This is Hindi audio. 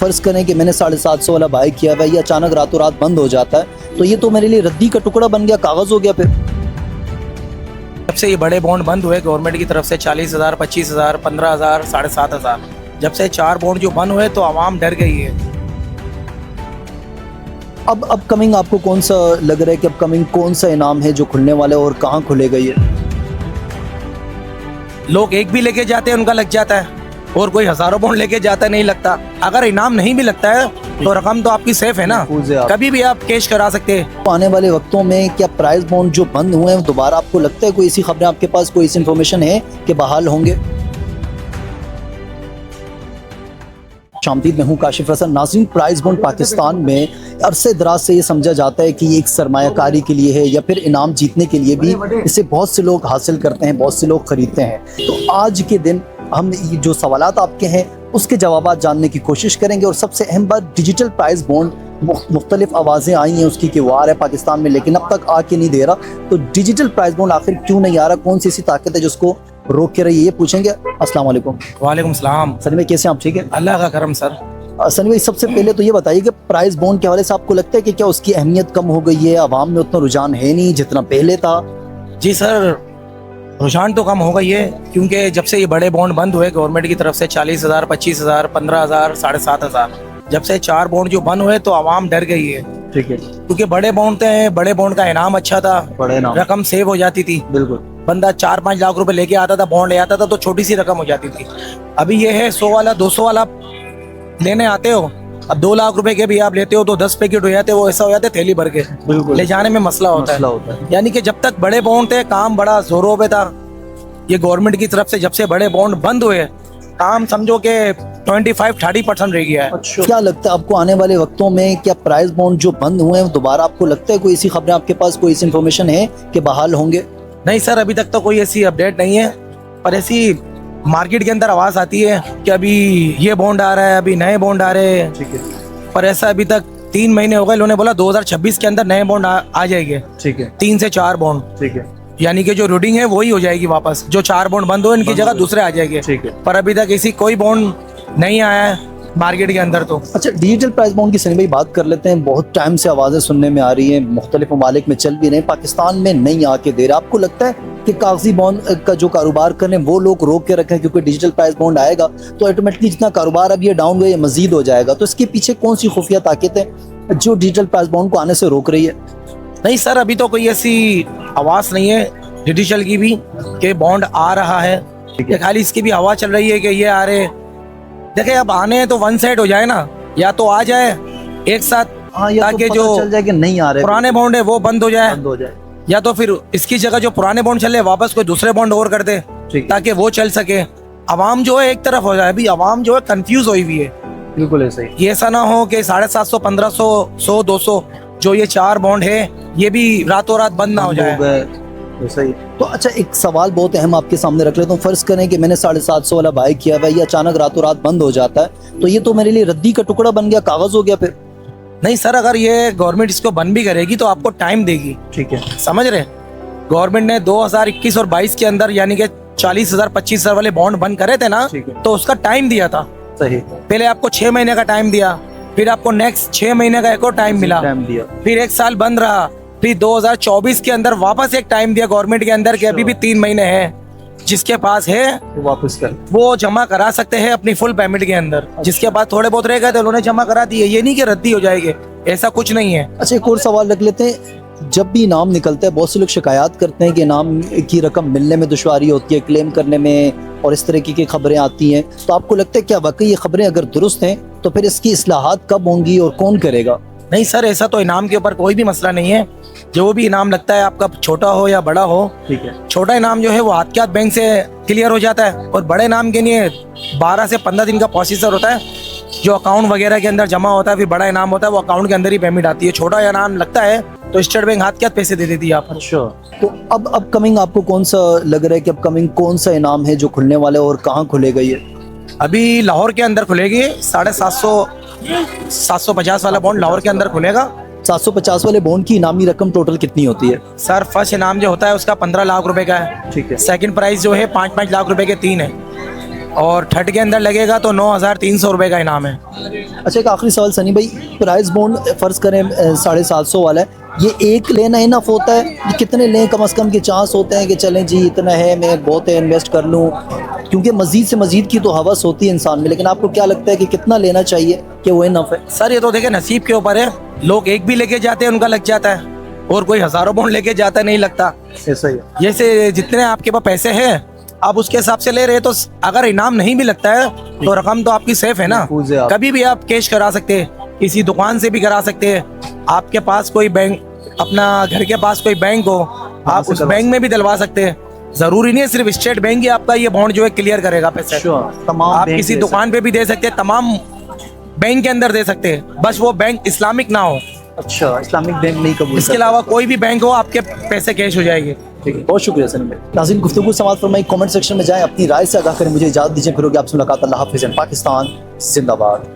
फ़र्ज़ करें कि मैंने 750 वाला बाय किया हुआ है, ये अचानक रातों रात बंद हो जाता है तो ये तो मेरे लिए रद्दी का टुकड़ा बन गया, कागज़ हो गया। फिर जब से ये बड़े बॉन्ड बंद हुए गवर्नमेंट की तरफ से 40,000, 25,000, 15,000, 7,500, जब से 4 बॉन्ड जो बंद हुए तो आवाम डर गई है। अब अपकमिंग आपको कौन सा लग रहा है कि अपकमिंग कौन सा इनाम है जो खुलने वाला है और कहाँ खुलेगा ये? लोग एक भी लेके जाते हैं उनका लग जाता है और कोई हज़ारों बॉन्ड लेके जाता है नहीं लगता। अगर इनाम नहीं भी लगता है तो रकम तो आपकी सेफ है ना, कभी भी आप कैश करा सकते हैं। आने वाले वक्तों में क्या प्राइस बॉन्ड जो बंद हुए हैं दोबारा आपको लगता है कोई ऐसी खबरें आपके पास, कोई ऐसी इन्फॉर्मेशन है कि बहाल होंगे? शामदीद, मैं हूँ काशिफ हसन। नाज़रीन, प्राइस बॉन्ड पाकिस्तान में अरसे दराज से ये समझा जाता है कि ये एक सरमायाकारी के लिए है या फिर इनाम जीतने के लिए भी इसे बहुत से लोग हासिल करते हैं, बहुत से लोग ख़रीदते हैं। तो आज के दिन हम ये जो सवालात आपके हैं उसके जवाबात जानने की कोशिश करेंगे। और सबसे अहम बात, डिजिटल प्राइस बॉन्ड मुख्तलिफ आवाज़ें आई हैं उसकी कि वो आ रहा है पाकिस्तान में, लेकिन अब तक आके नहीं दे रहा। तो डिजिटल प्राइस बॉन्ड आखिर क्यों नहीं आ रहा, कौन सी ऐसी ताकत है जिसको रोक के रही है, ये पूछेंगे। अस्सलाम वालेकुम। वालेकुम सलाम। सनी भाई कैसे हैं आप? ठीक है, अल्लाह का करम सर। सनी भाई सबसे पहले तो ये बताइए कि प्राइस बॉन्ड के हवाले से आपको लगता है कि क्या उसकी अहमियत कम हो गई है, आवाम में उतना रुझान है नहीं जितना पहले था? जी सर, रुझान तो कम हो गई है क्योंकि जब से ये बड़े बॉन्ड बंद हुए गवर्नमेंट की तरफ से 40,000, 25,000, 15,000, 7,500, जब से 4 बॉन्ड जो बंद हुए तो आवाम डर गई है। ठीक है, क्योंकि बड़े बॉन्ड थे, बड़े बॉन्ड का इनाम अच्छा था, बड़े नाम रकम सेव हो जाती थी। बिल्कुल, बंदा 4-5 लाख रुपए लेके आता था, बॉन्ड ले आता था तो छोटी सी रकम हो जाती थी। अभी ये है 100 वाला, 200 वाला लेने आते हो, अब 2 लाख रुपए के भी आप लेते हो तो 10 पैकेट हो जाते, वो ऐसा हो जाते थैली भर के, बिल्कुल ले जाने में मसला होता है। यानी कि जब तक बड़े बॉन्ड थे काम बड़ा जोरों पे था। ये गवर्नमेंट की तरफ से जब से बड़े बॉन्ड बंद हुए काम समझो कि 25-30% रह गया है। अच्छा, क्या लगता है आपको आने वाले वक्तों में क्या प्राइस बॉन्ड जो बंद हुए हैं दोबारा आपको लगता है कोई ऐसी खबरें आपके पास, कोई ऐसी इन्फॉर्मेशन है कि बहाल होंगे? नहीं सर, अभी तक तो कोई ऐसी अपडेट नहीं है, पर ऐसी मार्केट के अंदर आवाज आती है कि अभी ये बॉन्ड आ रहा है, अभी नए बॉन्ड आ रहे हैं। ठीक है, पर ऐसा अभी तक 3 महीने हो गए, उन्होंने बोला 2026 के अंदर नए बॉन्ड आ जाएंगे। ठीक है, 3 से 4 बॉन्ड, ठीक है, यानी कि जो रीडिंग है वही हो जाएगी वापस, जो 4 बॉन्ड बंद हो इनकी जगह दूसरे आ जाएंगे। ठीक है, पर अभी तक ऐसी कोई बॉन्ड नहीं आया है मार्केट के अंदर। तो अच्छा, डिजिटल प्राइस बॉन्ड की सनी भाई बात कर लेते हैं। बहुत टाइम से आवाज़ें सुनने में आ रही हैं, मुख्तलिफ ममालिक में चल भी रहे हैं, पाकिस्तान में नहीं आके दे रहा। आपको लगता है कि कागजी बॉन्ड का जो कारोबार करें वो लोग रोक के रखें क्योंकि डिजिटल प्राइस बॉन्ड आएगा तो ऑटोमेटिकली जितना कारोबार अब ये डाउन हुआ ये मजीद हो जाएगा? तो इसके पीछे कौन सी खुफिया ताकत है जो डिजिटल प्राइस बॉन्ड को आने से रोक रही है? नहीं सर, अभी तो कोई ऐसी आवाज़ नहीं है डिजिटल की भी कि बॉन्ड आ रहा है, खाली इसकी भी हवा चल रही है कि ये आ रहे। देखिए अब आने हैं तो वन साइड हो जाए ना, या तो आ जाए एक साथ, ताकि जो चल जाए कि नहीं आ रहे पुराने बॉन्ड है वो बंद हो जाए, या तो फिर इसकी जगह जो पुराने बॉन्ड चले वापस कोई दूसरे बॉन्ड और कर दे ताकि वो चल सके। आवाम जो है एक तरफ हो जाए, अभी आवाम जो है कंफ्यूज हुई हुई है। बिल्कुल ऐसा ही, ये ऐसा ना हो कि 750, 1500, 100, 200 जो ये 4 बॉन्ड है ये भी रातों रात बंद ना हो जाए। सही। तो अच्छा, एक सवाल बहुत अहम आपके सामने रख लेता हूँ। फ़र्ज़ करें कि मैंने 750 वाला बाय किया हुआ है, ये अचानक रातों रात बंद हो जाता है तो ये तो मेरे लिए रद्दी का टुकड़ा बन गया, कागज़ हो गया। फिर नहीं सर, अगर ये गवर्नमेंट इसको बंद भी करेगी तो आपको टाइम देगी। ठीक है, समझ रहे, गवर्नमेंट ने 2021 और 22 के अंदर यानी कि 40,000, 25,000 वाले बॉन्ड बंद करे थे ना, तो उसका टाइम दिया था। सही, पहले आपको 6 महीने का टाइम दिया, फिर आपको नेक्स्ट 6 महीने का एक और टाइम मिला, फिर 1 साल बंद रहा, फिर 2024 के अंदर वापस एक टाइम दिया गवर्नमेंट के अंदर कि अभी भी 3 महीने हैं, जिसके पास है वापस कर वो जमा करा सकते हैं अपनी फुल पेमेंट के अंदर। जिसके पास थोड़े बहुत रह गए थे उन्होंने जमा करा दिए, ये नहीं कि रद्दी हो जाएगी, ऐसा कुछ नहीं है। अच्छा, एक और सवाल रख लेते हैं। जब भी इनाम निकलता है बहुत से लोग शिकायत करते हैं कि इनाम की रकम मिलने में दुश्वारी होती है, क्लेम करने में, और इस तरह की खबरें आती हैं। तो आपको लगता है क्या वाकई ये खबरें अगर दुरुस्त हैं तो फिर इसकी इस्लाहात कब होंगी और कौन करेगा? नहीं सर, ऐसा तो इनाम के ऊपर कोई भी मसला नहीं है। जो भी इनाम लगता है आपका छोटा हो या बड़ा हो, ठीक है, छोटा इनाम जो है वो हाथ के हाथ बैंक से क्लियर हो जाता है, और बड़े इनाम के लिए 12 से 15 दिन का प्रोसीजर होता है जो अकाउंट वगैरह के अंदर जमा होता है। फिर बड़ा इनाम होता है वो अकाउंट के अंदर ही पेमेंट आती है। छोटा इनाम लगता है तो स्टेट बैंक हाथ के हाथ पैसे दे देती है आपको। अच्छा, तो अब अपकमिंग आपको कौन सा लग रहा है कि अपकमिंग कौन सा इनाम है जो खुलने वाला है और कहाँ खुलेगा ये? अभी लाहौर के अंदर खुलेगी 750 वाला बॉन्ड लाहौर के अंदर खुलेगा। 750 वाले बॉन्ड की इनामी रकम टोटल कितनी होती है? सर फर्स्ट इनाम जो होता है उसका 15 लाख रुपए का है। ठीक है, सेकंड प्राइस जो है 5-5 लाख रुपए के 3 है। और थर्ड के अंदर लगेगा तो 9,300 रुपये का इनाम है। अच्छा, एक आखिरी सवाल सनी भाई, प्राइस बॉन्ड फ़र्ज़ करें 750 वाला है, ये एक लेना इनफ होता है? ये कितने लें कम से कम के चांस होते हैं कि चलें जी इतना है, मैं बहुत है इन्वेस्ट कर लूँ? क्योंकि मज़ीद से मज़ीद की तो हवस होती है इंसान में, लेकिन आपको क्या लगता है कि कितना लेना चाहिए कि वो इनफ है? सर ये तो देखिए नसीब के ऊपर है, लोग एक भी लेके जाते हैं उनका लग जाता है, और कोई हज़ारों बॉन्ड लेके जाता नहीं लगता। ऐसा ही है। जैसे जितने आपके पास पैसे हैं आप उसके हिसाब से ले रहे हैं, तो अगर इनाम नहीं भी लगता है तो रकम तो आपकी सेफ है ना। महफूज है आप। कभी भी आप कैश करा सकते हैं, किसी दुकान से भी करा सकते हैं, आपके पास कोई बैंक, अपना घर के पास कोई बैंक हो, आप से उस करवा बैंक में भी दिलवा सकते हैं। जरूरी नहीं है सिर्फ स्टेट बैंक ही आपका ये बॉन्ड जो है क्लियर करेगा पैसे। तमाम आप बैंक किसी दे दुकान पे भी दे सकते हैं, तमाम बैंक के अंदर दे सकते हैं, बस वो बैंक इस्लामिक ना हो। अच्छा, इस्लामिक बैंक नहीं कबूल इसके करता। अलावा कोई भी बैंक हो आपके पैसे कैश हो जाएंगे। ठीक है, बहुत शुक्रिया सनी भाई। नाज़रीन, गुफ्तगू समाप्त फरमाई, कमेंट सेक्शन में जाएं, अपनी राय से आगाह करें, मुझे इजाज़त दीजिए, फिर होगी आपसे मुलाकात। अल्लाह हाफ़िज़। पाकिस्तान जिंदाबाद।